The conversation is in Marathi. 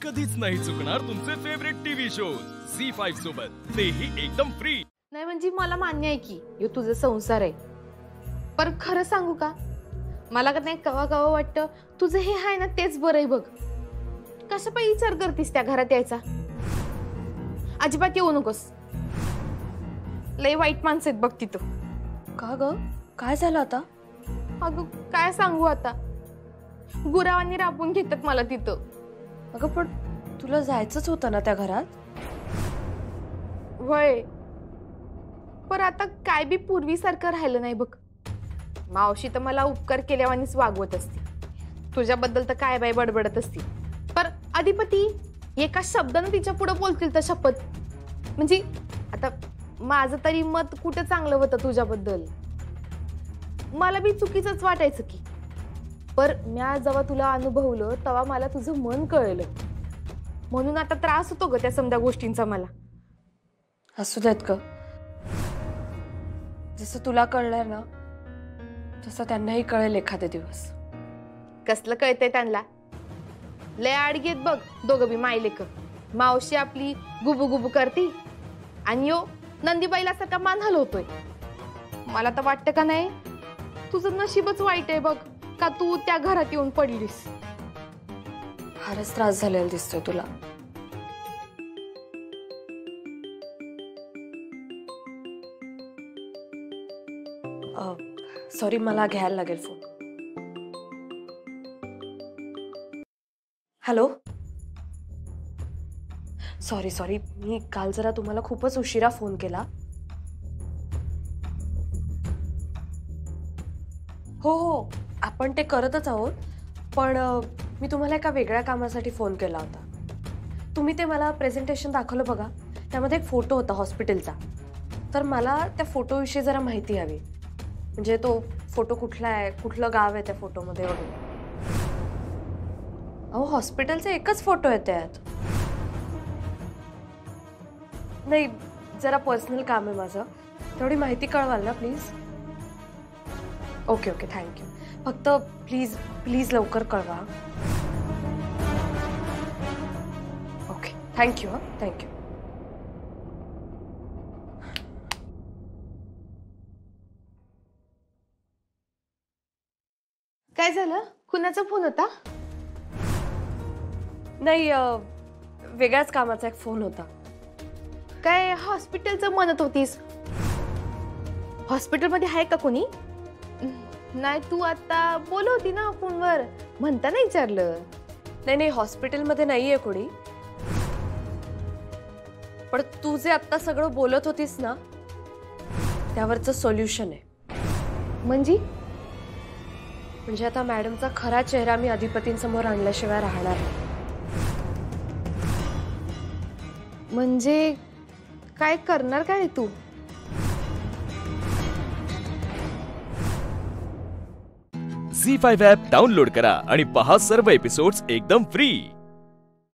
कधीच नाही चुकणार तुमचे फेवरेट टीव्ही शोज झी5 सोबत, तेही एकदम फ्री। नाही म्हणजे मला मान्य आहे की यो तुझा संसार आहे, पर खरं सांगू का, मला का नाही कवा कवा वाटतं तुझं हे आहे ना तेच बरं आहे बघ। कशा पायी विचार करतीस त्या घरात यायचा? अजिबात येऊ नकोस, लय वाईट माणसं आहेत बघ तिथं। का ग, काय झालं आता? अगं काय सांगू आता, गुरावांनी राबून घेतात मला तिथं। अगं पण तुला जायचंच होतं ना त्या घरात? वय, पर आता काय बी पूर्वीसारखं राहिलं नाही बघ। मावशी तर मला उपकार केल्यावानीच वागवत असते, तुझ्याबद्दल तर काय बाय बडबडत असते, पर अधिपती एका शब्दानं तिच्या पुढे बोलतील तर शपथ। म्हणजे आता माझं तरी मत कुठं चांगलं होतं तुझ्याबद्दल, मला बी चुकीचंच वाटायचं की, पर म्या जेव्हा तुला अनुभवलं तेव्हा मला तुझं मन कळलं, म्हणून आता त्रास होतो ग त्या समध्या गोष्टींचा मला। असू देत ग, जसं तुला कळलंय ना तसं त्यांनाही कळेल एखादे दिवस। कसलं कळतंय त्यांना, लय आडगेत बघ दोघं बी मायलेक। मावशी आपली गुबू गुबू करती आणि यो नंदीबाईला सारखा मान हलवतोय। मला तर वाटतं का नाही तुझं नशीबच वाईट आहे बघ का तू त्या घरात येऊन पडलीस। फारच त्रास झालेला दिसतोय तुला। सॉरी, मला घ्यायला लागेल फोन। हॅलो, सॉरी सॉरी, मी काल जरा तुम्हाला खूपच उशिरा फोन केला। हो हो, आपण ते करतच आहोत, पण मी तुम्हाला एका वेगळ्या कामासाठी फोन केला होता। तुम्ही ते मला प्रेझेंटेशन दाखवलं बघा, त्यामध्ये एक फोटो होता हॉस्पिटलचा, तर मला त्या फोटोविषयी जरा माहिती हवी। म्हणजे तो फोटो कुठला आहे, कुठलं गाव आहे त्या फोटोमध्ये वगैरे। अहो हॉस्पिटलचे एकच फोटो आहेत त्यात। नाही, जरा पर्सनल काम आहे माझं, तेवढी माहिती कळवाल ना प्लीज? Okay okay, thank you. फक्त प्लीज प्लीज लवकर कळवा। Okay, thank you. हां, थँक्यू। काय झालं, कुणाचा फोन होता? नाही, वेगळ्याच कामाचा एक फोन होता। काय हॉस्पिटलचं म्हणत होतीस? हॉस्पिटलमध्ये आहे का कोणी? नाही तू आता बोलत होती ना फोनवर, म्हणताना विचारलं। नाही नाही, हॉस्पिटलमध्ये नाहीये कोणी, पण तू जे आता सगळं बोलत होतीस ना त्यावरचं सोल्युशन आहे। म्हणजे आता मॅडमचा खरा चेहरा मी अधिपतींसमोर आणल्याशिवाय राहणार नाही। म्हणजे काय करणार काय तू? झी5 ॲप डाउनलोड करा आणि पहा सर्व एपिसोड्स एकदम फ्री।